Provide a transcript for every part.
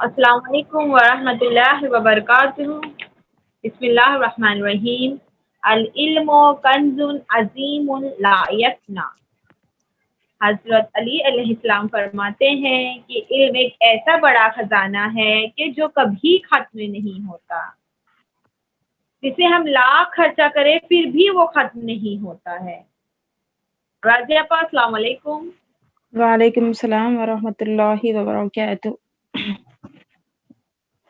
السلام علیکم ورحمۃ اللہ وبرکاتہ۔ بسم اللہ الرحمن الرحیم۔ العلم کنز عظیم لا یفنا۔ حضرت علی علیہ السلام فرماتے ہیں کہ علم ایک ایسا بڑا خزانہ ہے کہ جو کبھی ختم نہیں ہوتا، جسے ہم لاکھ خرچہ کریں پھر بھی وہ ختم نہیں ہوتا ہے۔ راضیہ پا السلام علیکم۔ وعلیکم السلام ورحمۃ اللہ وبرکاتہ۔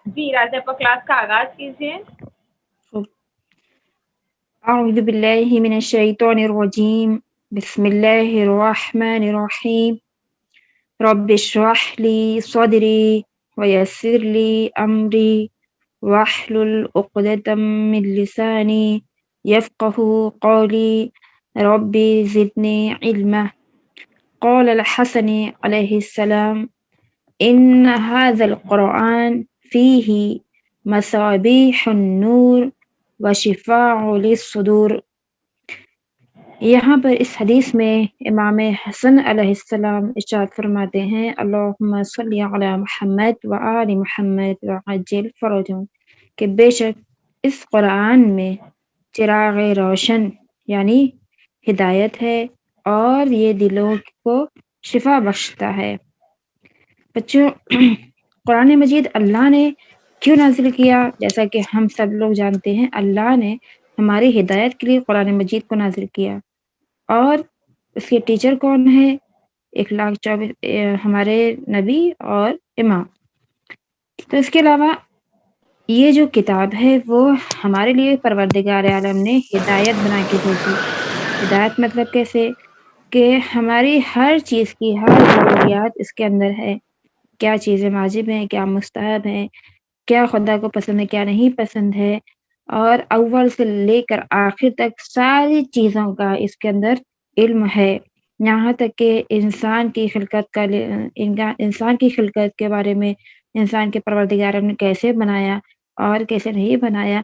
جی راضیہ پا کلاس کا آغاز کیجیے۔ اعوذ باللہ من الشیطان الرجیم، بسم اللہ الرحمن الرحیم۔ رب اشرح لی صدری ویسر لی امری واحلل عقدۃ من لسانی یفقهوا قولی رب زدنی علما۔ قال الحسن علیہ السلام ان هذا القرآن فیہ مصابیح النور وشفاء للصدور۔ یہاں پر اس حدیث میں امام حسن علیہ السلام ارشاد فرماتے ہیں اللہم صلی علی محمد وآل محمد وعجل فرجهم، کہ بے شک اس قرآن میں چراغ روشن یعنی ہدایت ہے اور یہ دلوں کو شفا بخشتا ہے۔ بچوں، قرآن مجید اللہ نے کیوں نازل کیا؟ جیسا کہ ہم سب لوگ جانتے ہیں، اللہ نے ہماری ہدایت کے لیے قرآن مجید کو نازل کیا، اور اس کے ٹیچر کون ہے؟ 1,24,000 ہمارے نبی اور امام۔ تو اس کے علاوہ یہ جو کتاب ہے وہ ہمارے لیے پروردگار عالم نے ہدایت بنا کے بھیجی۔ ہدایت مطلب کیسے کہ ہماری ہر چیز کی ہر ضروریات اس کے اندر ہے، کیا چیزیں واجب ہیں، کیا مستحب ہیں، کیا خدا کو پسند ہے، کیا نہیں پسند ہے، اور اول سے لے کر آخر تک ساری چیزوں کا اس کے اندر علم ہے، یہاں تک کہ انسان کی خلقت کے بارے میں، انسان کے پروردگار نے کیسے بنایا اور کیسے نہیں بنایا،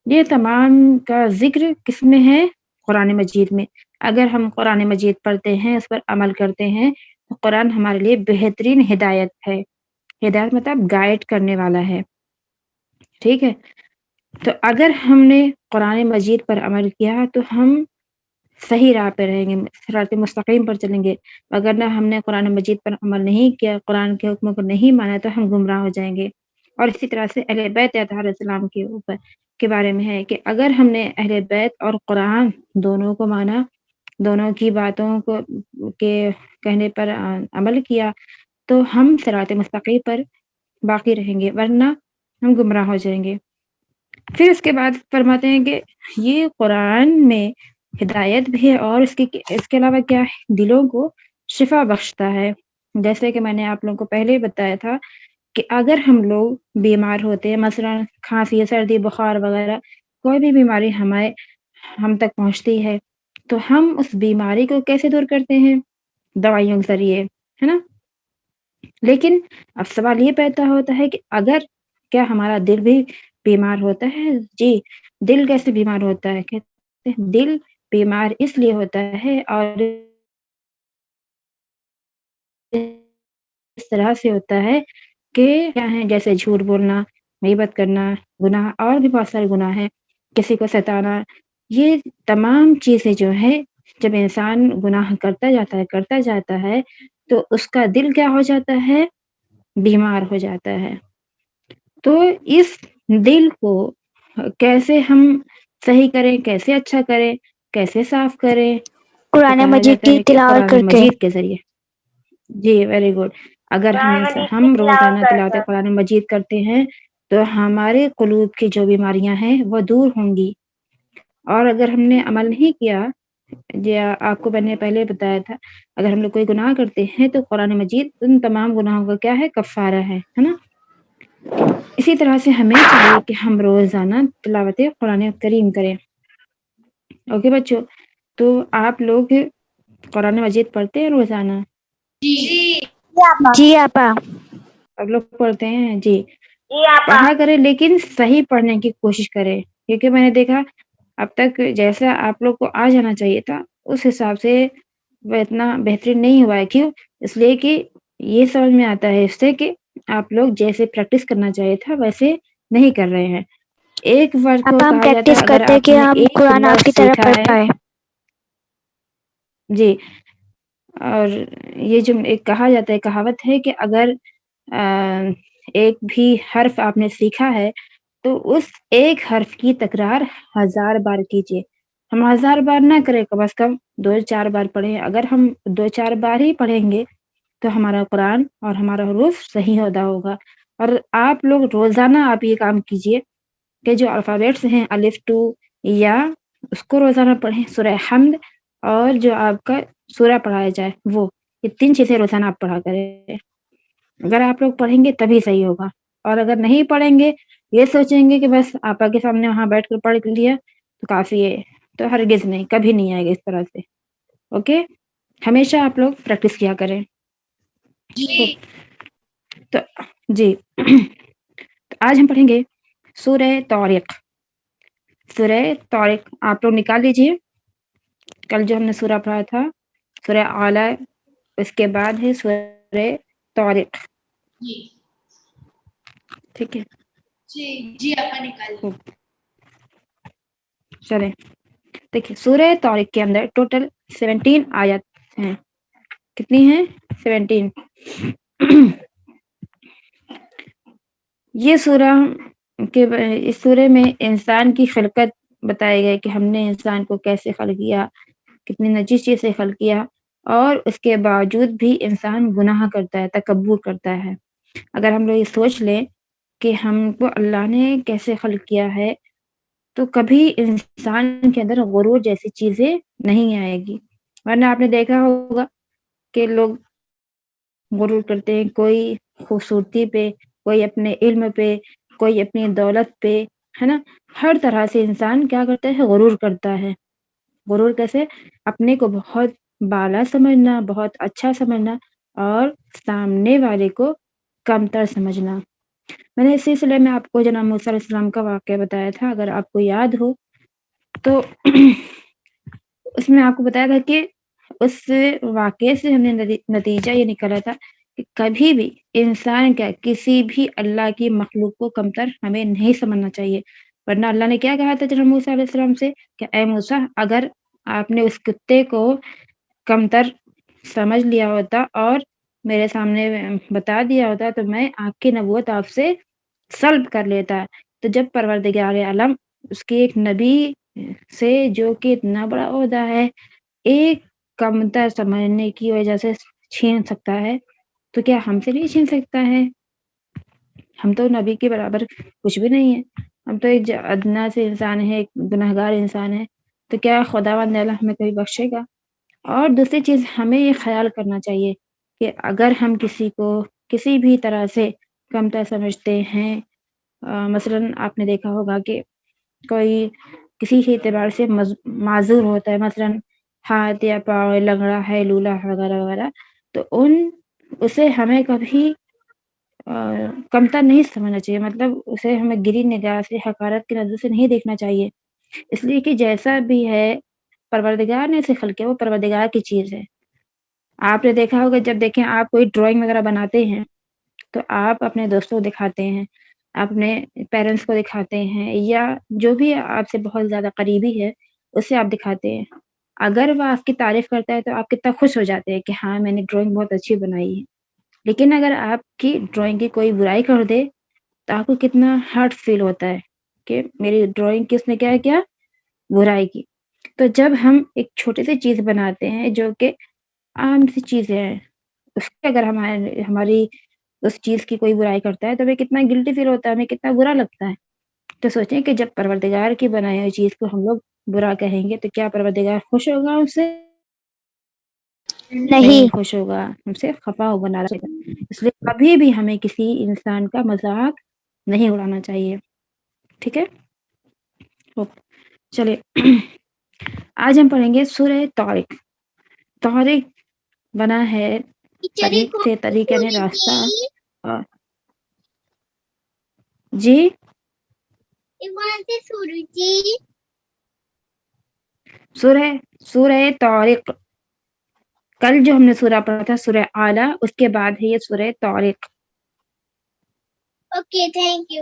یہ تمام کا ذکر کس میں ہے؟ قرآن مجید میں۔ اگر ہم قرآن مجید پڑھتے ہیں، اس پر عمل کرتے ہیں، تو قرآن ہمارے لیے بہترین ہدایت ہے۔ ہدایت مطلب گائیڈ کرنے والا ہے، ٹھیک ہے؟ تو اگر ہم نے قرآن مجید پر عمل کیا تو ہم صحیح راہ پہ رہیں گے، صراط مستقیم پر چلیں گے۔ اگر نہ ہم نے قرآن مجید پر عمل نہیں کیا، قرآن کے حکموں کو نہیں مانا، تو ہم گمراہ ہو جائیں گے۔ اور اسی طرح سے اہل بیت علیہ السلام کے بارے میں ہے کہ اگر ہم نے اہل بیت اور قرآن دونوں کو مانا، دونوں کی باتوں کو کے کہنے پر عمل کیا، تو ہم صراط مستقیم پر باقی رہیں گے، ورنہ ہم گمراہ ہو جائیں گے۔ پھر اس کے بعد فرماتے ہیں کہ یہ قرآن میں ہدایت بھی ہے، اور اس کے علاوہ کیا ہے؟ دلوں کو شفا بخشتا ہے۔ جیسے کہ میں نے آپ لوگوں کو پہلے ہی بتایا تھا کہ اگر ہم لوگ بیمار ہوتے ہیں، مثلا کھانسی، سردی، بخار وغیرہ کوئی بھی بیماری ہم تک پہنچتی ہے، تو ہم اس بیماری کو کیسے دور کرتے ہیں؟ دوائیوں کے ذریعے، ہے نا؟ لیکن اب سوال یہ پیدا ہوتا ہے کہ اگر کیا ہمارا دل بھی بیمار ہوتا ہے؟ جی، دل کیسے بیمار ہوتا ہے؟ کہتے ہیں دل بیمار اس لیے ہوتا ہے اور اس طرح سے ہوتا ہے کہ کیا ہے، جیسے جھوٹ بولنا، غیبت کرنا، گناہ، اور بھی بہت سارے گناہ ہیں، کسی کو ستانا، یہ تمام چیزیں جو ہے جب انسان گناہ کرتا جاتا ہے تو اس کا دل کیا ہو جاتا ہے؟ بیمار ہو جاتا ہے۔ تو اس دل کو کیسے ہم صحیح کریں، کیسے اچھا کریں، کیسے صاف کریں؟ تو قرآن کہا مجید جاتا کی ہے کہ تلاوت قرآن کر کے۔ مجید کے ذریعے۔ جی ویری گڈ۔ اگر ہم روزانہ تلاوت قرآن مجید کرتے ہیں تو ہمارے قلوب کی جو بیماریاں ہیں وہ دور ہوں گی، اور اگر ہم نے عمل نہیں کیا، جی آپ کو میں نے پہلے بتایا تھا، اگر ہم لوگ کوئی گناہ کرتے ہیں تو قرآن مجید ان تمام گناہوں کا کیا ہے؟ کفارہ ہے نا؟ اسی طرح سے ہمیں چاہیے کہ ہم روزانہ تلاوت قرآن کریم کریں۔ اوکے بچوں، تو آپ لوگ قرآن مجید پڑھتے ہیں روزانہ؟ جی آپا۔ آپ لوگ پڑھتے ہیں؟ جی پڑھا کریں، لیکن صحیح پڑھنے کی کوشش کریں، کیونکہ میں نے دیکھا اب تک جیسا آپ لوگ کو آ جانا چاہیے تھا اس حساب سے وہ اتنا بہترین نہیں ہوا ہے۔ کیوں؟ اس لیے کہ یہ سمجھ میں آتا ہے اس سے کہ آپ لوگ جیسے پریکٹس کرنا چاہیے تھا ویسے نہیں کر رہے ہیں. ایک ورڈ کو اب ہم کہا جاتا ہے پریکٹس اگر کرتے آپ کہ نے ہم ایک قرآن آپ لفظ کی طرح سیکھا پڑھ ہے. پائے. جی. اور یہ جو ایک کہا جاتا ہے کہاوت ہے کہ اگر ایک بھی حرف آپ نے سیکھا ہے تو اس ایک حرف کی تکرار 1000 بار کیجیے. ہم 1000 بار نہ کریں کم از کم 2-4 بار پڑھیں. اگر ہم 2-4 بار ہی پڑھیں گے تو ہمارا قرآن اور ہمارا حروف صحیح ادا ہوگا. اور آپ لوگ روزانہ آپ یہ کام کیجیے کہ جو الفابیٹس ہیں الف ٹو یا اس کو روزانہ پڑھیں. سورہ حمد اور جو آپ کا سورہ پڑھایا جائے وہ یہ 3 چیزیں روزانہ آپ پڑھا کریں. اگر آپ لوگ پڑھیں گے تبھی صحیح ہوگا. اور اگر نہیں پڑھیں گے یہ سوچیں گے کہ بس آپا کے سامنے وہاں بیٹھ کر پڑھ لیا تو کافی ہے تو ہرگز نہیں, کبھی نہیں آئے گا اس طرح سے. اوکے, ہمیشہ آپ لوگ پریکٹس کیا کریں. تو جی تو آج ہم پڑھیں گے سورہ طارق. سورہ طارق آپ لوگ نکال لیجیے. کل جو ہم نے سورہ پڑھا تھا سورہ اعلی, اس کے بعد ہے سورہ طارق. ٹھیک ہے جی آپا نکال. چلیں دیکھیے سورہ طارق کے اندر ٹوٹل 17 آیت ہیں. کتنی ہیں؟ 17. یہ سورہ کے اس سورے میں انسان کی خلقت بتائی گئی کہ ہم نے انسان کو کیسے خلق کیا, کتنی نجیس چیز سے خلق کیا, اور اس کے باوجود بھی انسان گناہ کرتا ہے, تکبر کرتا ہے. اگر ہم لوگ یہ سوچ لیں کہ ہم کو اللہ نے کیسے خلق کیا ہے تو کبھی انسان کے اندر غرور جیسی چیزیں نہیں آئے گی. ورنہ آپ نے دیکھا ہوگا کہ لوگ غرور کرتے ہیں, کوئی خوبصورتی پہ, کوئی اپنے علم پہ, کوئی اپنی دولت پہ, ہے نا. ہر طرح سے انسان کیا کرتا ہے, غرور کرتا ہے. غرور کیسے؟ اپنے کو بہت بالا سمجھنا, بہت اچھا سمجھنا, اور سامنے والے کو کمتر سمجھنا. میں نے اس سلسلے میں آپ کو جناب موسیٰ علیہ السلام کا واقعہ بتایا تھا, اگر آپ کو یاد ہو تو اس میں آپ کو بتایا تھا کہ اس واقعے سے ہم نے نتیجہ یہ نکالا تھا کہ کبھی بھی انسان کا کسی بھی اللہ کی مخلوق کو کمتر ہمیں نہیں سمجھنا چاہیے. ورنہ اللہ نے کیا کہا تھا جناب موسیٰ علیہ السلام سے کہ اے موسیٰ, اگر آپ نے اس کتے کو کمتر سمجھ لیا ہوتا اور میرے سامنے بتا دیا ہوتا تو میں آپ کی نبوت آپ سے سلب کر لیتا. تو جب پروردگار عالم اس کے ایک نبی سے جو کہ اتنا بڑا عہدہ ہے ایک کمتر سمجھنے کی وجہ سے چھین سکتا ہے تو کیا ہم سے نہیں چھین سکتا ہے؟ ہم تو نبی کے برابر کچھ بھی نہیں ہے, ہم تو ایک ادنا سے انسان ہے, ایک گنہگار انسان ہے. تو کیا خداوند اللہ ہمیں کبھی بخشے گا؟ اور دوسری چیز ہمیں یہ خیال کرنا چاہیے کہ اگر ہم کسی کو کسی بھی طرح سے کمتر سمجھتے ہیں, مثلاً آپ نے دیکھا ہوگا کہ کوئی کسی کے اعتبار سے معذور ہوتا ہے, مثلاً ہاتھ یا پاؤں لنگڑا ہے, لولا ہے, وغیرہ وغیرہ, تو اسے ہمیں کبھی کمتر نہیں سمجھنا چاہیے. مطلب اسے ہمیں گری نگاہ سے, حقارت کی نظر سے نہیں دیکھنا چاہیے, اس لیے کہ جیسا بھی ہے پروردگار نے اسے خلق کیا, وہ پروردگار کی چیز ہے. آپ نے دیکھا ہوگا جب دیکھیں آپ کوئی ڈرائنگ وغیرہ بناتے ہیں تو آپ اپنے دوستوں کو دکھاتے ہیں, اپنے پیرنٹس کو دکھاتے ہیں, یا جو بھی آپ سے بہت زیادہ قریبی ہے اسے آپ دکھاتے ہیں. اگر وہ آپ کی تعریف کرتا ہے تو آپ کتنا خوش ہو جاتے ہیں کہ ہاں میں نے ڈرائنگ بہت اچھی بنائی ہے. لیکن اگر آپ کی ڈرائنگ کی کوئی برائی کر دے تو آپ کو کتنا ہرٹ فیل ہوتا ہے کہ میری ڈرائنگ کی اس نے کیا کیا, برائی کی. تو جب ہم ایک چھوٹی سی چیز بناتے ہیں جو کہ عام سی چیزیں ہیں, اس کے اگر ہماری اس چیز کی کوئی برائی کرتا ہے تو ہمیں کتنا گلٹی فیل ہوتا ہے, ہمیں کتنا برا لگتا ہے. تو سوچیں کہ جب پروردگار کی بنائی ہوئی چیز کو ہم لوگ برا کہیں گے تو کیا پروردگار خوش ہوگا اس سے؟ نہیں خوش ہوگا, ہم سے خفا ہوگا, ناراض ہوگا. اس لیے کبھی بھی ہمیں کسی انسان کا مذاق نہیں اڑانا چاہیے. ٹھیک ہے, چلیے آج ہم پڑھیں گے سورہ طارق. طارق بنا ہے طریق سے, طریق یعنی راستہ. جی سورہ طارق. کل جو ہم نے سورہ پڑھا تھا سورہ اعلی, اس کے بعد ہے یہ سورہ طارق. Okay, thank you.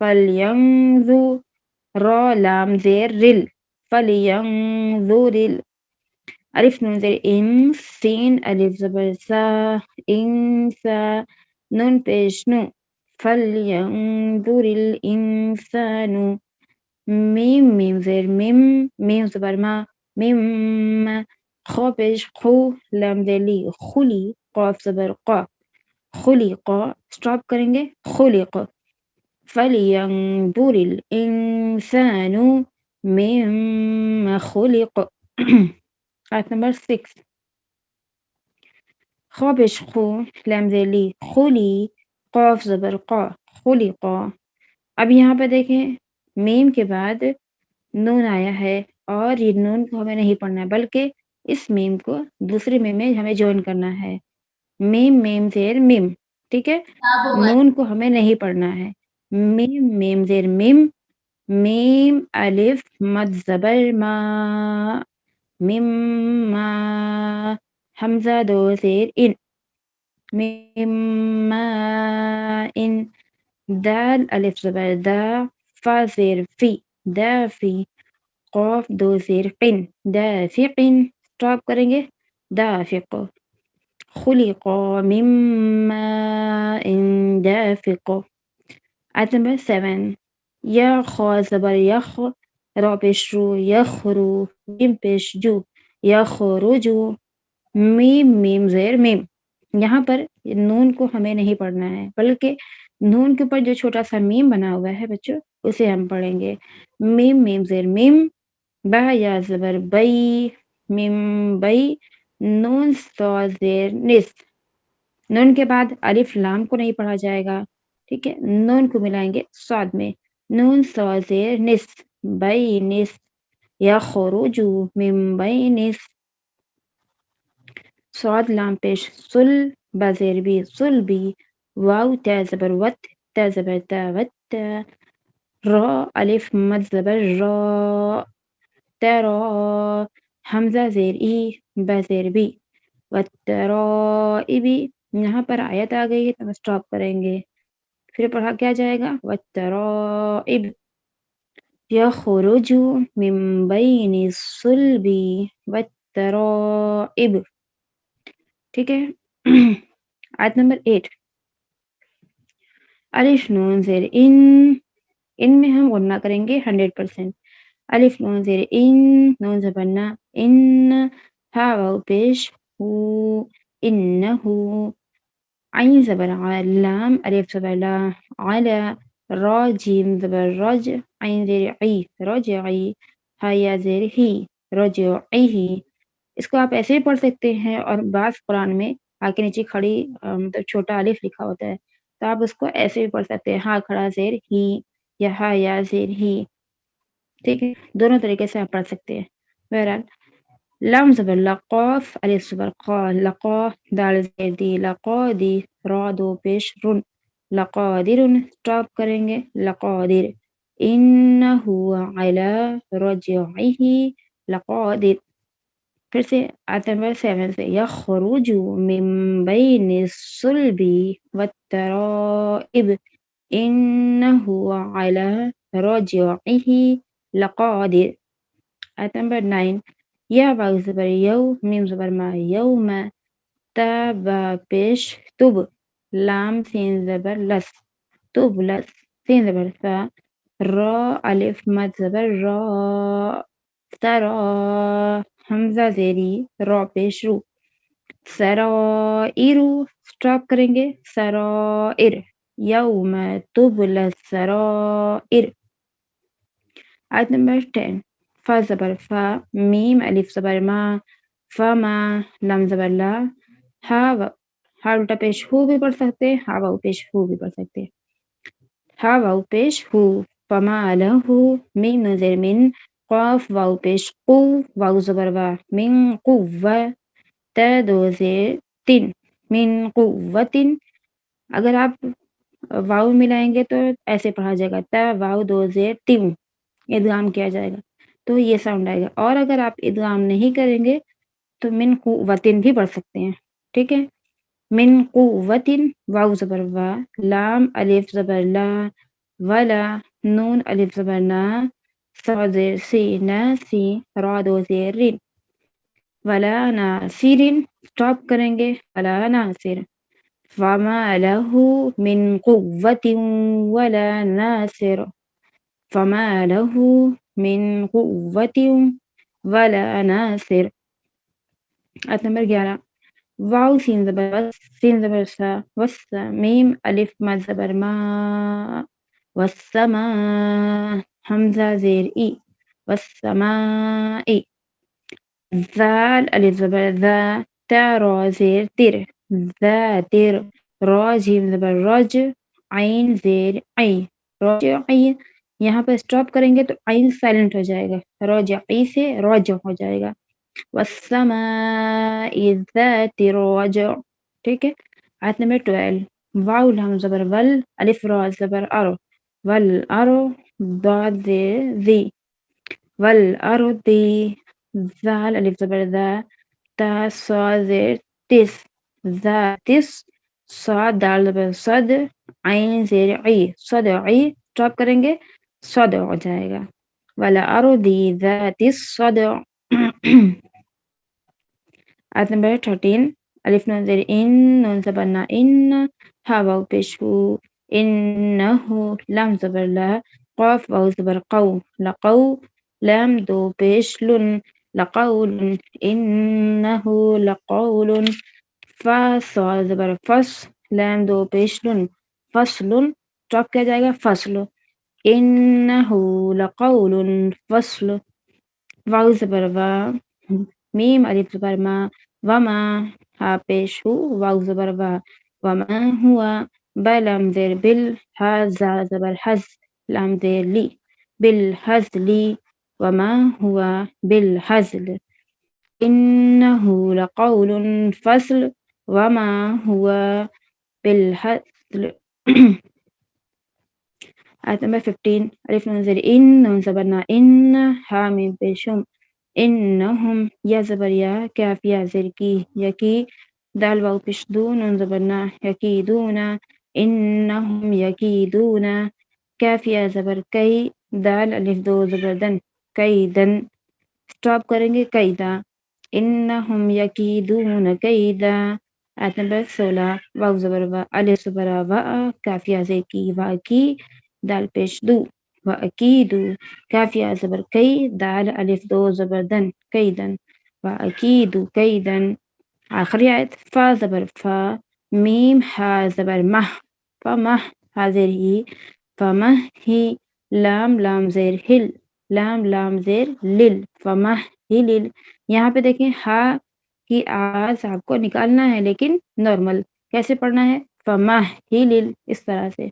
فلینظر را لام زیر رل فلینظر الف نون زیر ان سین الف زبر سا انسا نون پیش نو فلینظر الانسان میم میم زیر میم میم زبر ما میم خو پیش خو لام زیر لی خلی قاف زبر قا خلق اسٹاپ کریں گے خلق فلینظر الانسان مما خلق آیت نمبر 6 خو پیش خو لام زیر لی خلی قاف زبر قا خلق اب یہاں پہ دیکھیں میم کے بعد نون آیا ہے اور یہ نون کو ہمیں نہیں پڑھنا ہے بلکہ اس میم کو دوسرے میم میں ہمیں جوائن کرنا ہے میم میم زیر میم ٹھیک ہے نون کو ہمیں نہیں پڑھنا ہے میم میم زیر میم میم الف مد زبر ما میم ما حمزہ دو زیر ان میم ما ان دال الف زبر دا فا زیر فی دا فی قاف دو زیر قن دافق اسٹاپ کریں گے دافق خلق من ماء دافق آیت نمبر 7 یا خو زبر یخ را پیش رو یخرو میم پیش جو یخرجو میم میم زیر میم یہاں پر نون کو ہمیں نہیں پڑھنا ہے بلکہ نون کے اوپر جو چھوٹا سا میم بنا ہوا ہے بچوں اسے ہم پڑھیں گے میم میم زیر میم با یا زبر بئی میم بئی نون صاد زیر نس نون کے بعد الف لام کو نہیں پڑھا جائے گا ٹھیک ہے نون کو ملائیں گے صاد میں نون صاد زیر نس بئی نس یخرج من بین صاد لام پیش سل با زیر بی سل بی واو تا زبر وت تا زبر تا وت را الف مد زبر را ترا حمزہ زیر ای با زیر بی والترائبی یہاں پر آیت آ گئی ہے تو ہم اسٹاپ کریں گے پھر پڑھا کیا جائے گا والترائب یخرج من بین الصلب والترائب ٹھیک ہے آیت نمبر 8 الف نون زیر ان میں ہم غنہ کریں گے 100% الف نون زیر ان نون زبرنا ان ہا واو پیش ہو انہو عین زبر لام الف زبر لا علی را جیم زبر رج عین زیر عی رجعی ہا یا زیر ہی رجعی اس کو آپ ایسے بھی پڑھ سکتے ہیں اور بعض قرآن میں ہا کے نیچے کھڑی مطلب چھوٹا الف لکھا ہوتا ہے تو آپ اس کو ایسے بھی پڑھ سکتے ہیں ہا کھڑا زیر ہی یا ہا یا زیر ہی ٹھیک ہے دونوں طریقے سے آپ پڑھ سکتے ہیں بہرحال لام زبر لقاف الف زبر قا لقا دال زیر دی لقادی را دو پیش رن لقادر اسٹاپ کریں گے لقادر انہو علی رجعہ لقادر پھر سے آیت نمبر 7 سے یخرج من بین الصلب والترائب انہو علی رجعہ لقادر آیت نمبر 9 یا واو زبر یو میم زبر ما یوم تا با پیش تب لام سین زبر لس تب لس سین زبر سا را الف مد زبر را سرا حمزہ زیری را پیش رو سرائر اسٹاپ کریں گے سرائر یوم تبل السرائر آیت نمبر 10 فا زبر فا میم الف زبر ما فما لام زبر لا ہا الٹا پیش ہو بھی پڑھ سکتے ہا واو پیش ہو بھی پڑھ سکتے ہا واو پیش ہو فما لہو میم نظر من قاف واو پیش قو واو زبر وا من قوہ تا دو زیر تن من قوتن اگر آپ واو ملائیں گے تو ایسے پڑھا جائے گا تا واو دو زیر تن ادغام کیا جائے گا تو یہ ساؤنڈ آئے گا اور اگر آپ ادغام نہیں کریں گے تو من قوتن بھی پڑھ سکتے ہیں ٹھیک ہے من قوتن واو زبر وا لام الف زبر لا ولا نون الف زبر نا سا زیر سی ناسی را دو زیر رین ولا ناصرین اسٹاپ کریں گے ولا ناصر فما له من قوة ولا ناصر فما له من قوة ولا ناصر آیت نمبر 11 واو سین زبر وس سین زبر سا وس میم الف مد زبر ما والسما حمزہ زیر ای والسماء ذال الف زبر ذا تا را زیر تر ذاتر را جیم زبر رج عین زیر عی راجعی یہاں پہ اسٹاپ کریں گے تو عین سائلنٹ ہو جائے گا راجعی سے راجع ہو جائے گا والسماء ذات الرجع ٹھیک ہے آیت نمبر 12 واو لام زبر ول الف را زبر ارو والارو ضاد زیر ذی والارض ذال الف زبر ذا تا صا زیر تس ذاتس صاد دال زبر صد عین زیر عی صدعی اسٹاپ کریں گے صدع ہو جائے گا والارض ذات الصدع آیت نمبر 13 الف نون زیر ان نون زبر نا ان ہا واو پیش ہو انہو لام زبر لا قاف واو زبر قو لقو لام دو پیش لن لقول انہو لقول فا صا زبر فص لام دو پیش لن فصل اسٹاپ کیا جائے گا فصل انہو لقول فصل واو زبر وا میم الف زبر ما وما ہا پیش ہو واو زبر وا وما ہوا با لام زیر بل ہا زا زبر حز لام زیر لی بالحزل وما ہوا بالحزل انه لقول فصل وما هو بالحزل آیت نمبر 15 الف نون زیر ان نون زبر نا ان ہا میم پیشم انہم یا زبر یا کاف یا زیر کی یکی دال واو پیش دو نون زبر نا یکیدونا انہم یکیدونا کاف یا زبر کئی دال الف دو زبر دن کیدن اسٹاپ کریں گے قیدا انہم یکیدون کیدا آیت نمبر 16 واو زبر وا الف زبر وا کافیہ زیر کی وا کی دال پیش دو وا اکیدو کافیہ زبر کئی دال الف دو زبر دن کیدن وا اکیدو کیدن آخری آیت فا زبر فا میم ہا زبر مہ فمہ ہا زیر ہی فمہ ہی لام لام زیر ہل لام لام زیر لل فمہ ہلل یہاں پہ دیکھیں ہا کی آواز آپ کو نکالنا ہے لیکن نارمل کیسے پڑھنا ہے فمہ ہلل اس طرح سے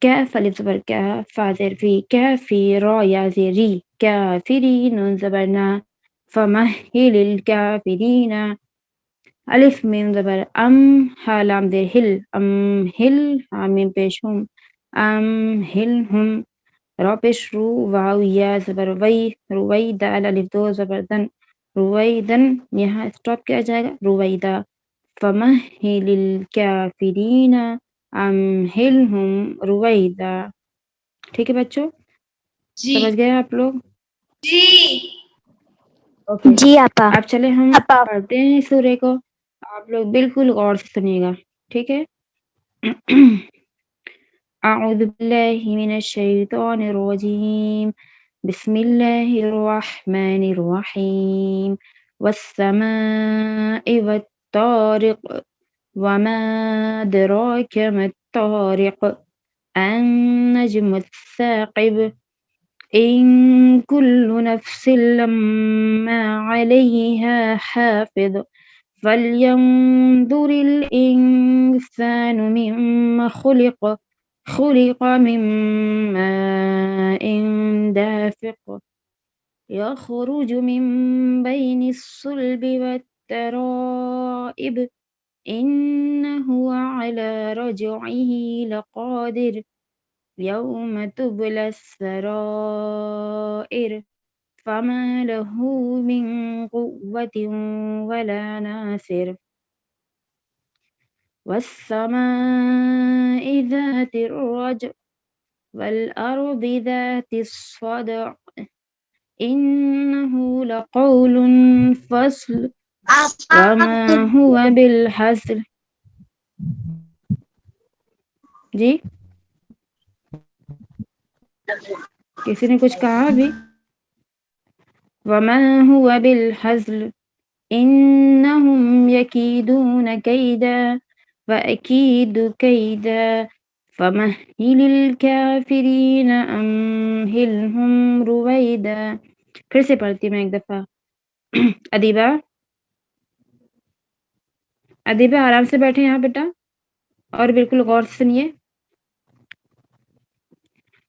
کیف الف زبر کیا فا زیر فی کیفی را یا زیر ری کافری نون زبر نا فمہل الکافرین الف میم زبر ام ہا لام زیر ہل ام ہل ہا میم پیش ہم ام ہل ہم را پیش رو واو یا زبر وی روی دال الف دو زبر دن رویدن یہاں اسٹاپ کیا جائے گا رویدہ فمہل الکافرین امہلہم رویدہ ٹھیک ہے بچوں سمجھ گئے آپ لوگ اوکے جی آپا اب چلے ہم پڑھتے ہیں سورہ کو آپ لوگ بالکل غور سے سنیے گا ٹھیک ہے اعوذ باللہ من الشیطان الرجیم بسم اللہ الرحمن الرحیم والسماء والطارق وما أدراك ما الطارق النجم الثاقب إن كل نفس لما عليها حافظ فلينظر الإنسان مما خلق من ماء دافق يخرج من بين الصلب والترائب إنه على رجعه لقادر يوم تبلى السرائر فما له من قوة ولا ناصر والسماء ذات الرجع والأرض ذات الصدع إنه لقول فصل وما هو بالحزل. جی کسی نے کچھ کہا ابھی؟ وما هو بالحزل إنهم يكيدون كيدا وأكيد كيدا فمهل الكافرين أمهلهم رويدا. پھر سے پڑھتی میں ایک دفعہ. ادیبہ آرام سے بیٹھے یہاں بیٹا اور بالکل غور سے سنیے.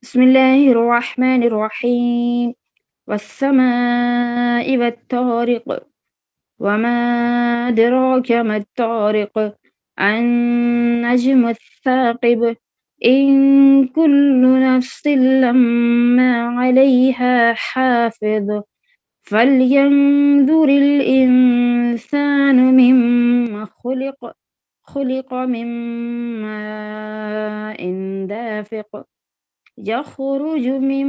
بسم اللہ الرحمن الرحیم والسماء والطارق وما أدراك ما الطارق النجم الثاقب إن كل نفس لما عليها حافظ فلينظر الإنسان مما خلق من ماء دافق يخرج من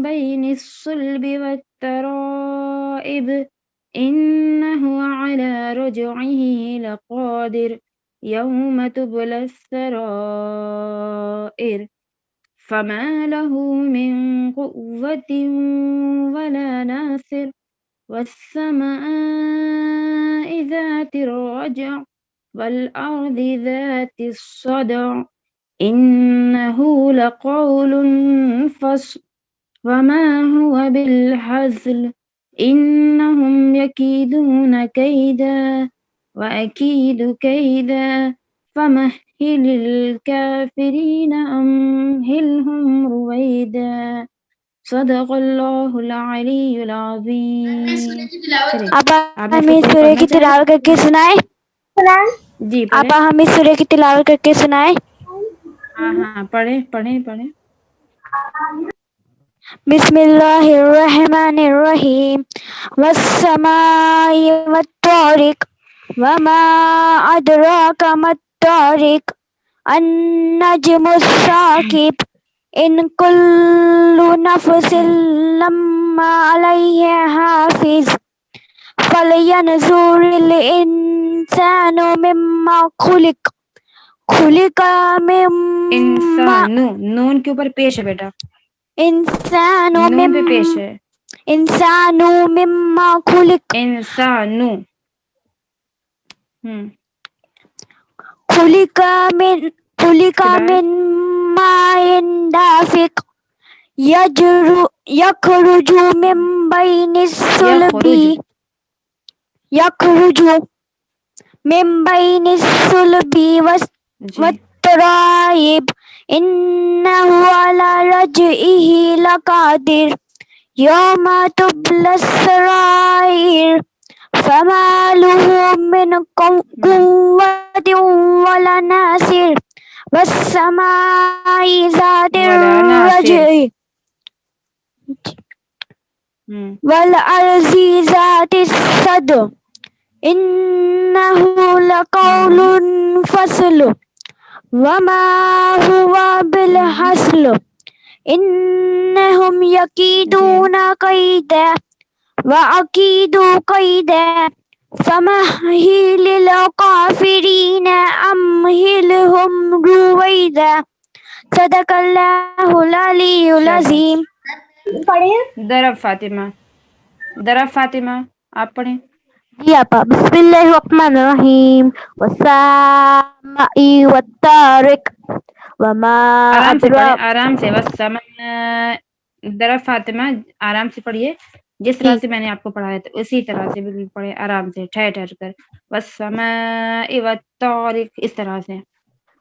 بين الصلب والترائب إنه على رجعه لقادر يوم تبلى السرائر فما له من قوة ولا ناصر والسماء ذات الرجع والأرض ذات الصدع إنه لقول فصل وما هو بالهزل إنهم يكيدون كيدا وأكيد كيدا فمهل الكافرين أمهلهم رويدا. صدق اللہ العلی العظیم. آپ آپ ہمیں سورہ کی تلاوت کر کے سنائیں. جی آپ ہمیں سورہ کی تلاوت کر کے سنائیں. ہاں پڑھیں. بسم اللہ الرحمن الرحیم والسماء والطارق وما أدراك ما الطارق النجم الثاقب إن كل نفس لما عليها حافظ فلينظر الإنسان مما خلق مما انسان نون کے اوپر پیش ہے بیٹا. انسان نون پہ پیش ہے. انسان مما خلق انسانو خلق اس کے بعد من ماء دافق يخرج من بين الصلب جی والترائب إنه على رجعه لقادر يوم تبلى السرائر فما له من قوة ولا ناصر والسماء ذات الرجع والأرض ذات الصدع إنه لقول فصل وما هو بالهزل إنهم يكيدون كيدا وأكيد كيدا فمهل الكافرين أمهلهم رويدا. صدق اللہ العلی العظیم. درب فاطمہ آپ پڑھیں. جی آپا. بسم اللہ الرحمن الرحیم والسماء والطارق وما آرام سے درب فاطمہ آرام سے پڑھیے. جس طرح سے میں نے آپ کو پڑھایا تھا اسی طرح سے بالکل پڑھے آرام سے ٹھہر کر. والسماء والطارق اس طرح سے.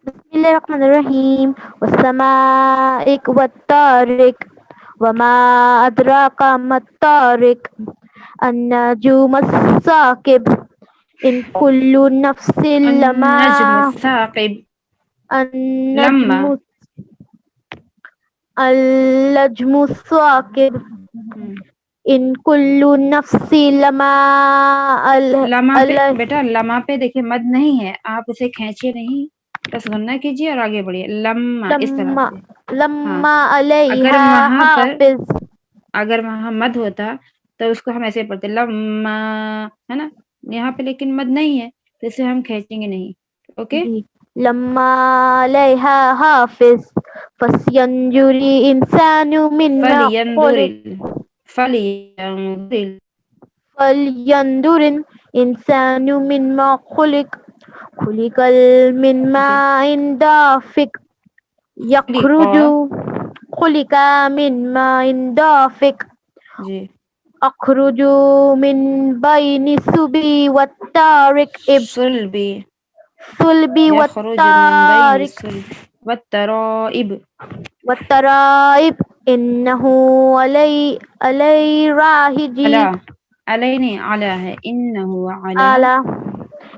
بسم اللہ الرحمن الرحیم والسماء والطارق وما أدراك ما الطارق النجم الثاقب إن كل نفس لما النجم الثاقب النجم الثاقب إن كل نفس لما بیٹا لما پہ دیکھیں مد نہیں ہے آپ اسے کھینچے نہیں. بس غنہ کیجیے اور آگے بڑھیے. لما اس طرح لما سے. لما اگر علیہا وہاں پر حافظ. اگر وہاں مد ہوتا تو اس کو ہم ایسے پڑھتے لما، ہے نا. یہاں پہ لیکن مد نہیں ہے تو اسے ہم کھینچیں گے نہیں. اوکے. جی. لما علیہا حافظ فسینجری انسان مما خلق فلینظر انسان مما خلق خلق من ماء دافق یخرج خلق من ماء دافق جی اخرج من بین الصبی والتارق صلبی صلبی یخرج من بین والتارق الصلب والترائب. والترائب انہ علی راہجی علی نہیں علی ہے. انہو علی. اعلی جی.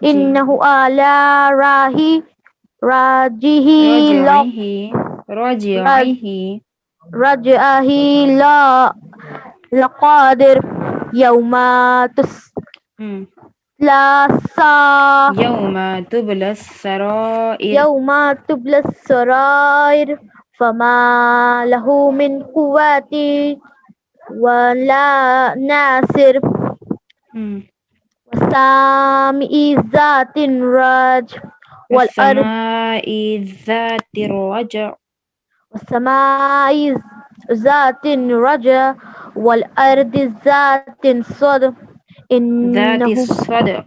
انہ اعلی راہی راجہی رجعیہ رجعہی لا لقادر یوم تسلا یوم تبلی السرائر یوم تبلی السرائر فما لہ من قوت ولا ناصر والسماء ذات الرجع والأرض والسماء ذات الرجع والسماء ذات الرجع والأرض ذات الصدع ذات إنه الصدع.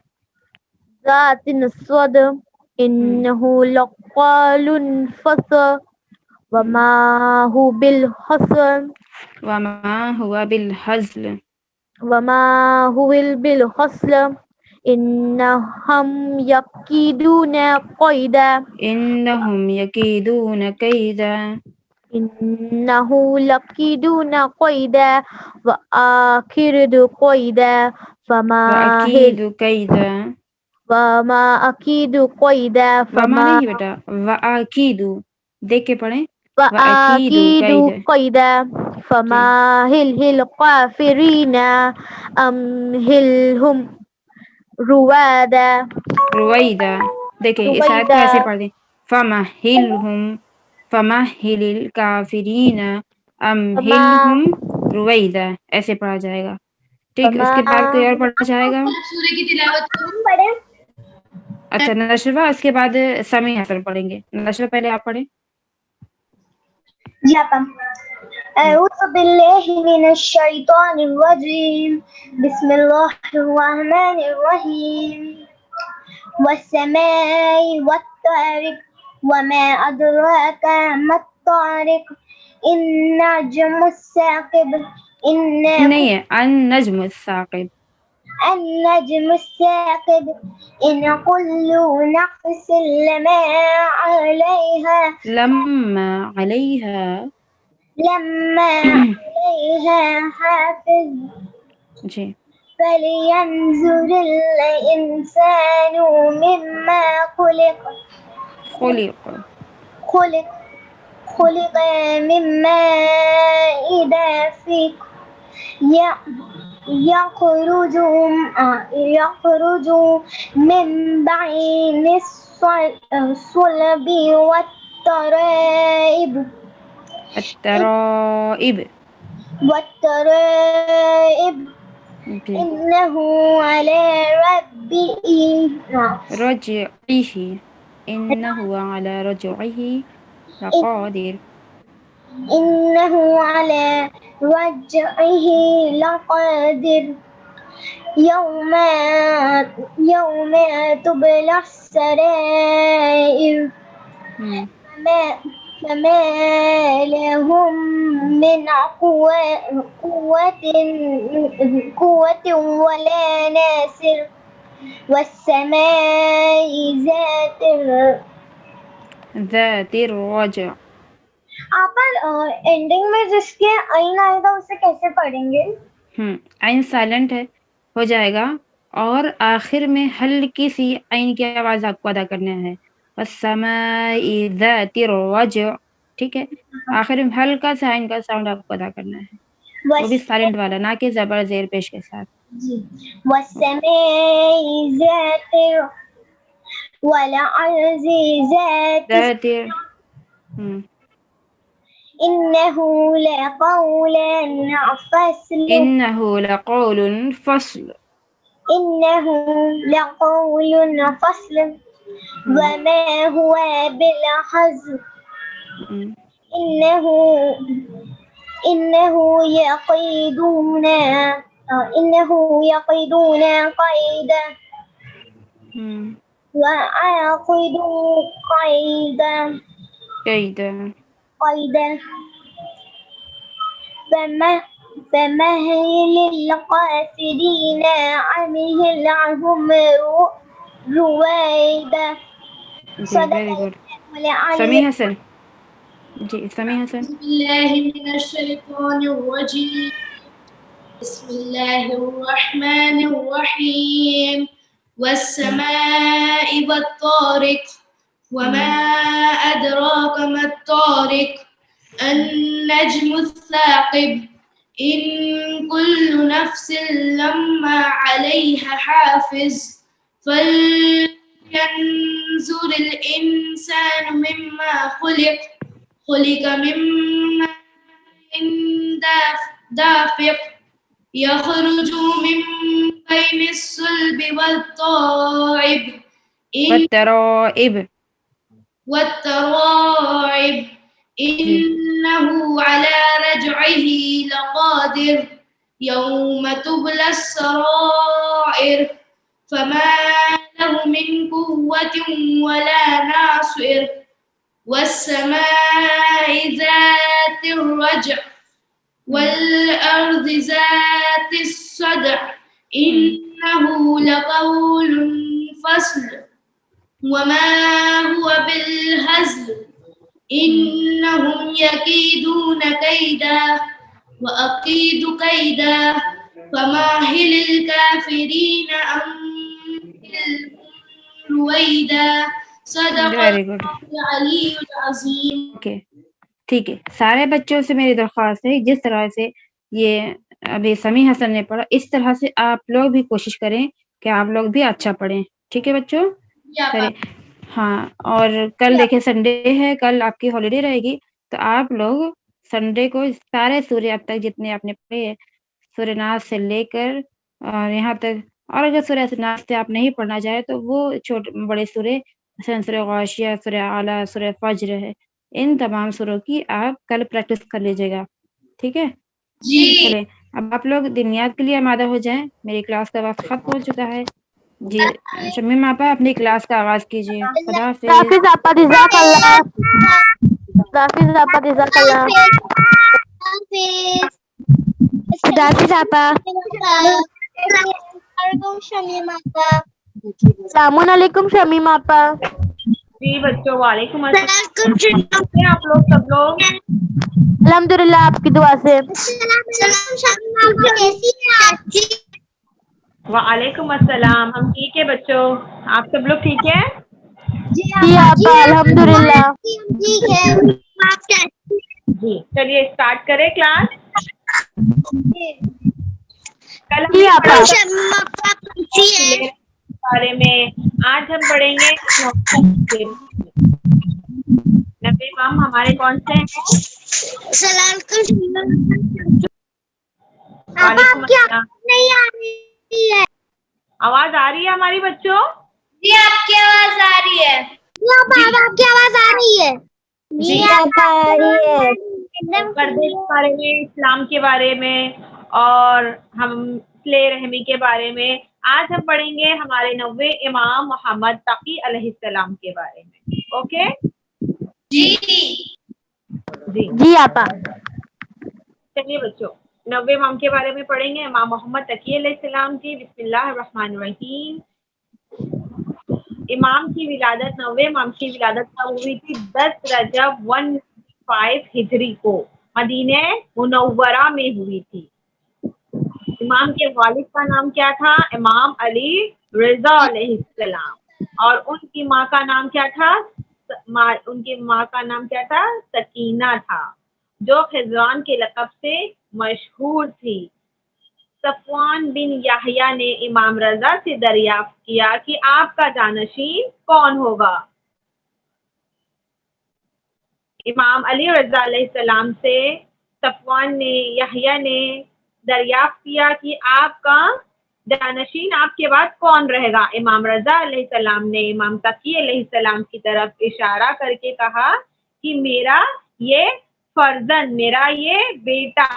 ذات الصدع إنه لقول فصل وما هو بالحصر وما هو بالهزل وما هو بالحصر إنهم يكيدون قيدا إنهم يكيدون كيدا إنه لكيدون قيدا وأكيد قيدا وأكيد كيدا. وما أكيد قيدا وما نہیں بیٹا وأكيد دیکھ کے پڑھیں. وأكيد وأكيد كيدا. قيدا فمهل الكافرين أمهلهم روادا رویدا. دیکھیں اس آیت کو ایسے پڑھ دیں. فمهل الكافرين أمهلهم رویدا ایسے پڑھا جائے گا. ٹھیک. اس کے بعد کوئی اور پڑھنا چاہے گا؟ سورہ کی تلاوت اچھا نشرہ. اس کے بعد سمیع حسن پڑھیں گے. نشرہ پہلے آپ پڑھیں. جی آپا. اعوذ باللہ من الشیطان الرجیم بسم اللہ الرحمن الرحیم والسماء والطارق وما ادراک ما الطارق النجم الثاقب نہیں ہے النجم الثاقب. النجم الثاقب إن كل نفس لما عليها حافظ جی. فلينظر الإنسان مما خلق من ماء دافق يخرج من بين الصلب والترائب إنه على رجعه لقادر. إنه على رجعه لقادر يوم تبلى السرائر فما لهم من قوة ولا ناصر والسماء ذات الرجع. آپ اینڈنگ میں جس کے عین آئے گا اسے کیسے پڑھیں گے؟ عین سائلنٹ ہے ہو جائے گا اور آخر میں ہلکی سی عین کی آواز آپ کو ادا کرنا ہے. والسماء ذات الرجع. ٹھیک ہے. آخر میں ہلکا سا عین کا ساؤنڈ آپ کو ادا کرنا ہے وہ بھی سائلنٹ والا نہ کہ زبر زیر پیش کے ساتھ. والسماء ذات والأرض ذات إنه لقول فصل إنه لقول فصل إنه لقول فصل وما هو بالهزل إنه يقيدون قيدا وأعقدوا قيدا فمهل القاسدين عنهم رويدا. very good. سمی حسن جی سمی حسن. بسم الله من الشيطان الرجيم. بسم الله الرحمن الرحيم. والسماء والطارق وما أدراك ما الطارق النجم الثاقب إن كل نفس لما عليها حافظ فلينظر الإنسان مما خلق مما دافق يخرج من بين الصلب والترائب إنه على رجعه لقادر يوم تبلى السرائر فما له من قوة ولا ناصر والسماء ذات الرجع والأرض ذات الصدع إنه لقول فصل وما هو بالهزل إنهم يكيدون كيدا وأكيد كيدا فمهل الكافرين أمهلهم رويدا. صدق العلی العظیم. اوکے ٹھیک ہے، سارے بچوں سے میری درخواست ہے جس طرح سے یہ ابھی سمیع حسن نے پڑھا اس طرح سے آپ لوگ بھی کوشش کریں کہ آپ لوگ بھی اچھا پڑھیں. ٹھیک ہے بچوں؟ ہاں، اور کل دیکھیں سنڈے ہے، کل آپ کی ہالیڈے رہے گی، تو آپ لوگ سنڈے کو سارے سورے اب تک جتنے آپ نے پڑھے ہیں سورہ ناس سے لے کر اور یہاں تک، اور اگر سورہ ناس سے آپ نہیں پڑھنا چاہے تو وہ چھوٹے بڑے سورے سورہ غاشیہ، سورہ اعلیٰ، سورہ فجر ہے، ان تمام سوروں کی آپ کل پریکٹس کر لیجیے گا. ٹھیک ہے جی. چلیں اب آپ لوگ دنیات کے لیے آمادہ ہو جائیں، میری کلاس کا وقت ختم ہو چکا ہے. جی شمیم آپا اپنی کلاس کا آغاز کیجیے. خدا حافظ. حافظ آپا جزاک اللہ. حافظ آپا جزاک اللہ. خدا حافظ آپا. السلام علیکم شمیم آپا. جی بچوں وعلیکم السلام. آپ لوگ سب لوگ الحمدللہ آپ کی دعا سے. وعلیکم السلام. ہم ٹھیک ہے بچوں، آپ سب لوگ ٹھیک ہے؟ جی آپا الحمدللہ. جی چلیے اسٹارٹ کریں کلاس. کل ہم جی نے آپا. پڑھا بارے میں، آج ہم پڑھیں گے نبی امام ہمارے کون سے ہیں؟ وعلیکم السلام. آواز آ رہی ہے ہماری بچوں؟ جی آپ کی آواز آ رہی ہے. آپ کی آواز آ رہی ہے؟ جی آپا آ رہی ہے. پردے کے بارے میں، اسلام کے بارے میں اور ہم صلہ رحمی کے بارے میں آج ہم پڑھیں گے ہمارے 90 امام محمد تقی علیہ السلام کے بارے میں. اوکے جی جی جی آپا. چلیے بچوں 90 امام کے بارے میں پڑھیں گے. امام محمد تقی علیہ السلام کی. بسم اللہ الرحمن الرحیم. امام کی ولادت 90 امام کی ولادت کب ہوئی تھی؟ 10 رجب 15 ہجری کو مدینہ منورہ میں ہوئی تھی. امام کے والد کا نام کیا تھا؟ امام علی رضا علیہ السلام. اور ان کی ماں کا نام کیا تھا؟ ان کی ماں کا نام کیا تھا؟ سکینہ تھا، جو خضران کے لقب سے مشہور تھی. صفوان بن یحییٰ نے امام رضا سے دریافت کیا کہ آپ کا جانشین کون ہوگا. امام علی رضا علیہ السلام سے صفوان نے یحییٰ نے دریافت کیا کہ آپ کا جانشین آپ کے بعد کون رہے گا. امام رضا علیہ السلام نے امام تقی علیہ السلام کی طرف اشارہ کر کے کہا کہ میرا یہ فرزند، میرا یہ بیٹا.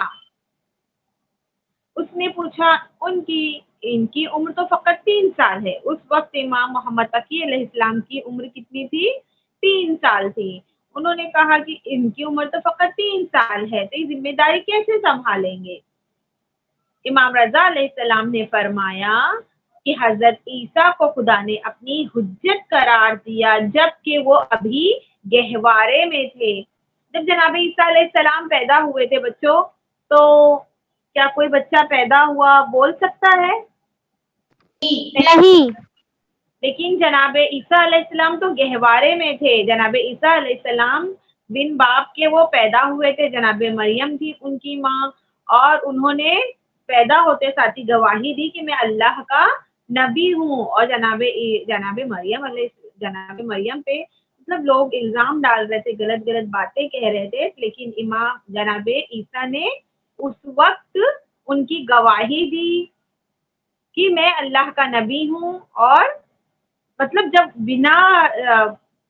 اس نے پوچھا ان کی عمر تو فقط 3 سال ہے. اس وقت امام محمد تقی علیہ السلام کی عمر کتنی تھی؟ 3 سال تھی. انہوں نے کہا کہ ان کی عمر تو فقط 3 سال ہے تو یہ ذمہ داری کیسے سنبھالیں گے؟ امام رضا علیہ السلام نے فرمایا کہ حضرت عیسیٰ کو خدا نے اپنی حجت قرار دیا جبکہ وہ ابھی گہوارے میں تھے. جب جناب عیسیٰ علیہ السلام پیدا ہوئے تھے بچوں، تو کیا کوئی بچہ پیدا ہوا بول سکتا ہے؟ نہیں. لیکن جناب عیسیٰ علیہ السلام تو گہوارے میں تھے. جناب عیسیٰ علیہ السلام بن باپ کے وہ پیدا ہوئے تھے. جناب مریم تھی ان کی ماں، اور انہوں نے پیدا ہوتے ساتھ ہی گواہی دی کہ میں اللہ کا نبی ہوں. اور جناب مریم پہ مطلب لوگ الزام ڈال رہے تھے، غلط باتیں کہہ رہے تھے، لیکن امام جناب عیسیٰ نے اس وقت ان کی گواہی دی کہ میں اللہ کا نبی ہوں. اور مطلب جب بنا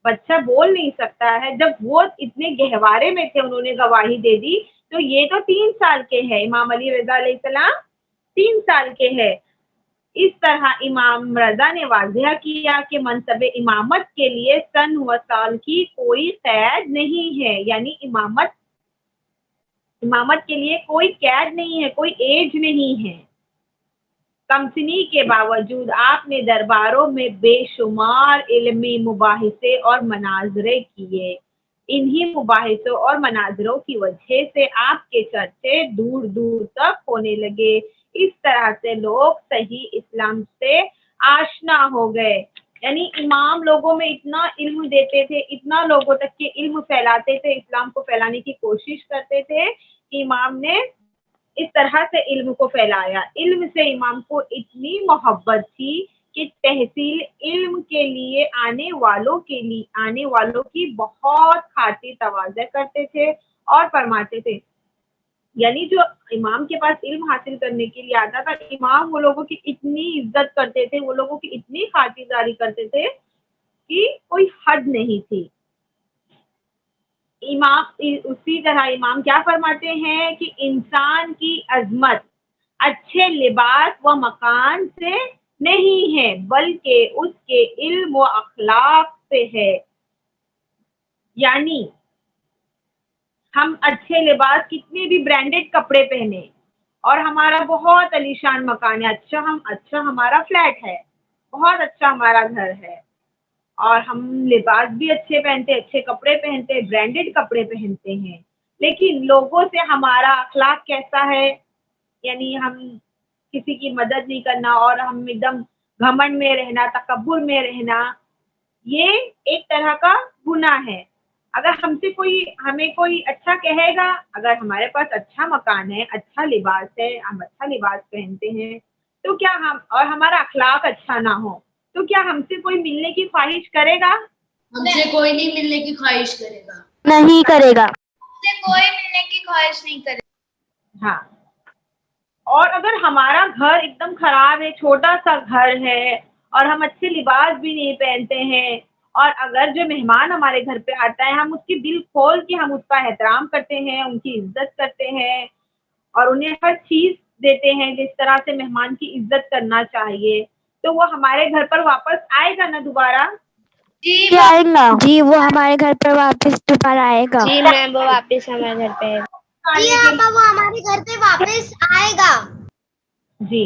بچہ بول نہیں سکتا ہے، جب وہ اتنے گہوارے میں تھے انہوں نے گواہی دے دی، تو یہ تو 3 سال کے ہیں. امام علی رضا علیہ السلام 3 سال کے ہیں. اس طرح امام رضا نے واضح کیا کہ منصب امامت کے لیے سن و سال کی کوئی قید نہیں ہے. یعنی امامت کے لیے کوئی قید نہیں ہے، کوئی ایج نہیں ہے. کمسنی کے باوجود آپ نے درباروں میں بے شمار علمی مباحثے اور مناظرے کیے. انہی مباحثوں اور مناظروں کی وجہ سے آپ کے چرچے دور دور تک ہونے لگے. اس طرح سے لوگ صحیح اسلام سے آشنا ہو گئے. یعنی امام لوگوں میں اتنا علم دیتے تھے، اتنا لوگوں تک کے علم پھیلاتے تھے، اسلام کو پھیلانے کی کوشش کرتے تھے کہ امام نے اس طرح سے علم کو پھیلایا. علم سے امام کو اتنی محبت تھی کہ تحصیل علم کے لیے آنے والوں کی بہت خاطر تواضع کرتے تھے اور فرماتے تھے. یعنی جو امام کے پاس علم حاصل کرنے کے لیے آتا تھا، امام وہ لوگوں کی اتنی عزت کرتے تھے، وہ لوگوں کی اتنی خاطرداری کرتے تھے کہ کوئی حد نہیں تھی. اسی طرح امام کیا فرماتے ہیں کہ انسان کی عظمت اچھے لباس و مکان سے نہیں ہے بلکہ اس کے علم و اخلاق سے ہے. یعنی ہم اچھے لباس، کتنے بھی برانڈڈ کپڑے پہنے اور ہمارا بہت علیشان مکان ہے، اچھا ہمارا فلیٹ ہے، بہت اچھا ہمارا گھر ہے، اور ہم لباس بھی اچھے پہنتے، اچھے کپڑے پہنتے، برانڈڈ کپڑے پہنتے ہیں، لیکن لوگوں سے ہمارا اخلاق کیسا ہے؟ یعنی ہم کسی کی مدد نہیں کرنا اور ہم ایک دم گھمنڈ میں رہنا، تکبر میں رہنا، یہ ایک طرح کا گناہ ہے. اگر ہمیں کوئی اچھا کہے گا، اگر ہمارے پاس اچھا مکان ہے، اچھا لباس ہے، ہم اچھا لباس پہنتے ہیں، تو کیا اور ہمارا اخلاق اچھا نہ ہو تو کیا ہم سے کوئی ملنے کی خواہش کرے گا؟ ہم سے کوئی نہیں ملنے کی خواہش کرے گا. نہیں کرے گا. ہم سے کوئی ملنے کی خواہش نہیں کرے گا. ہاں. اور اگر ہمارا گھر ایک دم خراب ہے، چھوٹا سا گھر ہے، اور ہم اچھے لباس بھی نہیں پہنتے ہیں، اور اگر جو مہمان ہمارے گھر پہ آتا ہے، ہم اس کی دل کھول کے ہم اس کا احترام کرتے ہیں، ان کی عزت کرتے ہیں، اور انہیں ہر چیز دیتے ہیں جس طرح سے مہمان کی عزت کرنا چاہیے، تو وہ ہمارے گھر پر واپس آئے گا نا دوبارہ؟ جی آئے گا. جی وہ ہمارے گھر پر واپس دوبارہ آئے گا. جی میم وہ واپس ہمارے گھر پہ جی ابا وہ ہمارے گھر پہ واپس آئے گا. جی،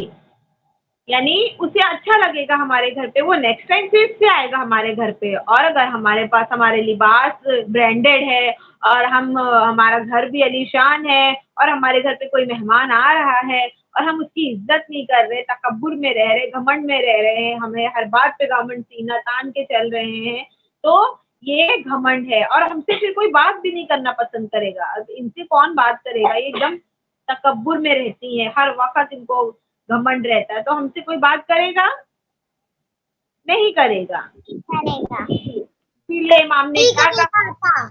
یعنی اسے اچھا لگے گا ہمارے گھر پہ، وہ نیکسٹ ٹائم پھر سے آئے گا ہمارے گھر پہ. اور اگر ہمارے پاس ہمارے لباس برانڈڈ ہے اور ہمارا گھر بھی علیشان ہے اور ہمارے گھر پہ کوئی مہمان آ رہا ہے اور ہم اس کی عزت نہیں کر رہے، تکبر میں رہ رہے، گھمنڈ میں رہ رہے ہیں، ہمیں ہر بات پہ گھمنڈ سینہ تان کے چل رہے ہیں، تو یہ گھمنڈ ہے. اور ہم سے پھر کوئی بات بھی نہیں کرنا پسند کرے گا. ان سے کون بات کرے گا؟ یہ ایک دم تکبر میں رہتی ہیں، ہر وقت ان کو گھمنڈ رہتا ہے، تو ہم سے کوئی بات کرے گا نہیں کرے گا. اسی لیے امام نے کیا کہا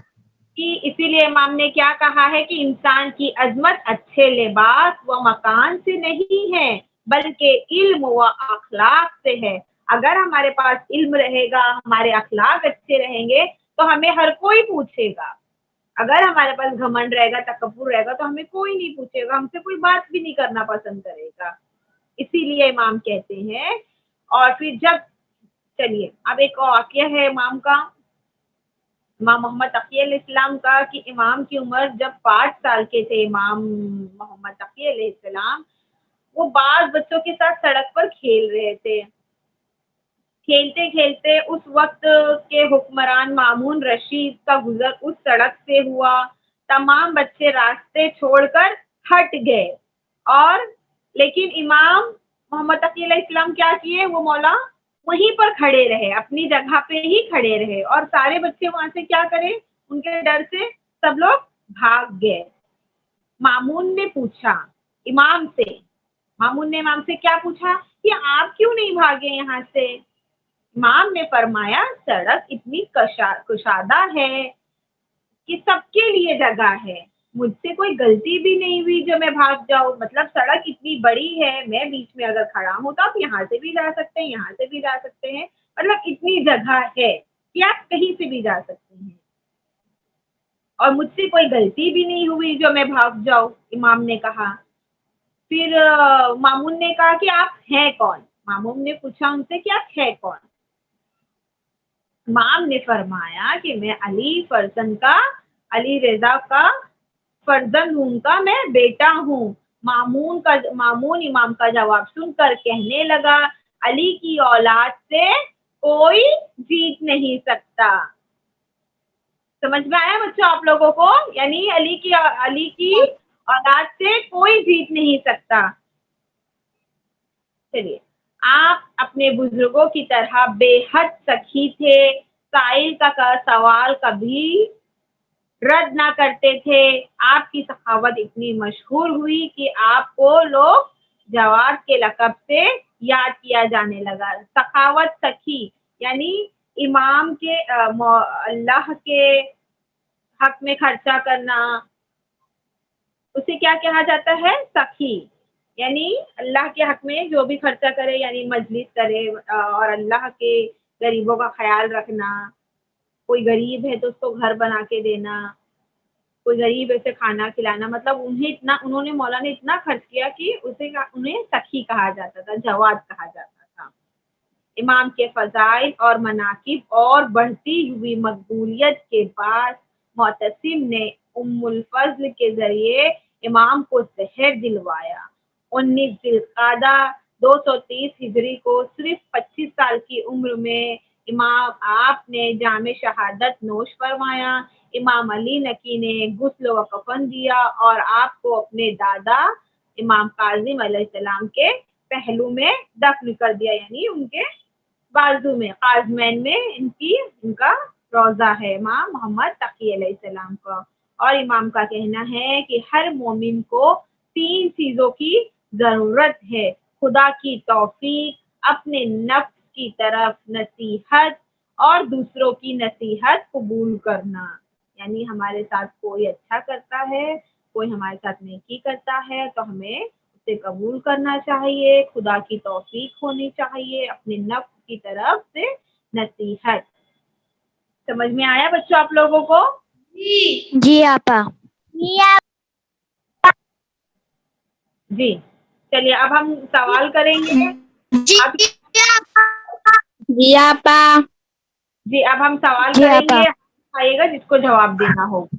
اسی لیے امام نے کیا کہا ہے کہ انسان کی عظمت اچھے لباس و مکان سے نہیں ہے بلکہ علم و اخلاق سے ہے. اگر ہمارے پاس علم رہے گا، ہمارے اخلاق اچھے رہیں گے تو ہمیں ہر کوئی پوچھے گا. اگر ہمارے پاس گھمنڈ رہے گا، تکبر رہے گا تو ہمیں کوئی نہیں پوچھے گا، ہم سے کوئی بات بھی نہیں کرنا پسند کرے گا. اسی لیے امام کہتے ہیں. اور پھر جب چلیے اب ایک واقعہ ہے امام کا، امام محمد تقی علیہ السلام کا، کہ امام کی عمر جب 5 سال کے تھے، امام محمد تقی علیہ السلام وہ بعض بچوں کے ساتھ سڑک پر کھیل رہے تھے. کھیلتے کھیلتے اس وقت کے حکمران مامون رشید کا گزر اس سڑک سے ہوا. تمام بچے راستے چھوڑ کر ہٹ گئے، اور لیکن امام محمد تقی علیہ السلام کیا کیے، وہ مولا وہیں پر کھڑے رہے، اپنی جگہ پہ ہی کھڑے رہے، اور سارے بچے وہاں سے کیا کرے، ان کے ڈر سے سب لوگ بھاگ گئے. مامون نے پوچھا امام سے، مامون نے امام سے کیا پوچھا کہ آپ کیوں نہیں بھاگے یہاں سے؟ امام نے فرمایا سڑک اتنی کشادہ ہے کہ سب کے لیے جگہ ہے، مجھ سے کوئی غلطی بھی نہیں ہوئی جو میں بھاگ جاؤں. مطلب سڑک اتنی بڑی ہے، میں بیچ میں اگر کھڑا ہوں تو آپ یہاں سے بھی جا سکتے ہیں، یہاں سے بھی جا سکتے ہیں، مطلب اتنی جگہ ہے کہ آپ کہیں سے بھی جا سکتے ہیں، اور مجھ سے کوئی غلطی بھی نہیں ہوئی جو میں بھاگ جاؤں. امام نے کہا. پھر مامون نے کہا کہ آپ ہیں کون؟ مامون نے پوچھا ان سے کہ آپ ہیں کون؟ امام نے فرمایا کہ میں علی رضا کا فرزند ہوں، کا میں بیٹا ہوں. مامون امام کا جواب سن کر کہنے لگا علی کی اولاد سے کوئی جیت نہیں سکتا. سمجھ میں آیا بچوں آپ لوگوں کو؟ یعنی علی کی اولاد سے کوئی جیت نہیں سکتا. چلیے، آپ اپنے بزرگوں کی طرح بے حد سخی تھے، سائل کا سوال کبھی رد نہ کرتے تھے. آپ کی سخاوت اتنی مشہور ہوئی کہ آپ کو لوگ جواد کے لقب سے یاد کیا جانے لگا. سخاوت، سخی یعنی امام کے اللہ کے حق میں خرچہ کرنا، اسے کیا کہا جاتا ہے؟ سخی. یعنی اللہ کے حق میں جو بھی خرچہ کرے، یعنی مجلس کرے اور اللہ کے غریبوں کا خیال رکھنا. کوئی غریب ہے تو اس کو گھر بنا کے دینا، کوئی غریب ہے اسے کھانا کھلانا. مطلب انہوں نے مولا نے اتنا خرچ کیا کہ انہیں سخی کہا جاتا تھا، جواد کہا جاتا تھا. امام کے فضائل اور مناقب اور بڑھتی ہوئی مقبولیت کے بعد معتصم نے ام الفضل کے ذریعے امام کو زہر دلوایا. 19 ذی القعدہ 230 ہجری کو صرف 25 سال کی عمر میں آپ نے جام شہادت نوش فرمایا. امام علی نقی نے غسل و کفن دیا اور آپ کو اپنے دادا امام کاظم علیہ السلام کے پہلو میں دفن کر دیا، یعنی ان کے بازو میں، قازمین میں ان کا روضہ ہے امام محمد تقی علیہ السلام کا. اور امام کا کہنا ہے کہ ہر مومن کو 3 چیزوں کی ضرورت ہے: خدا کی توفیق، اپنے نفس کی طرف نصیحت، اور دوسروں کی نصیحت قبول کرنا. یعنی ہمارے ساتھ کوئی اچھا کرتا ہے، کوئی ہمارے ساتھ نیکی کرتا ہے تو ہمیں اسے قبول کرنا چاہیے، خدا کی توفیق ہونی چاہیے، اپنے نفس کی طرف سے نصیحت. سمجھ میں آیا بچوں آپ لوگوں کو؟ جی آپا. جی چلیے اب ہم سوال کریں گے. جی آپا. جی اب ہم سوال جی کریں آپا. گے، آئے گا جس کو جواب دینا ہوگا.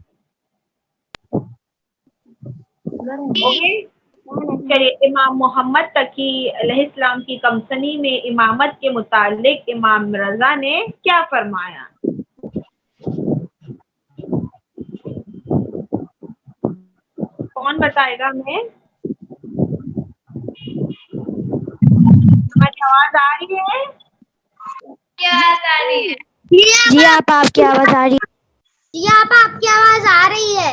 اوکے چلیے. امام محمد تقی علیہ السلام کی کمسنی میں امامت کے متعلق امام رضا نے کیا فرمایا؟ کون بتائے گا ہمیں؟ ہماری آواز آ رہی ہے؟ آواز آ رہی ہے. جی آپا آپ کی آواز آ رہی ہے. جی آپا آپ کی آواز آ رہی ہے.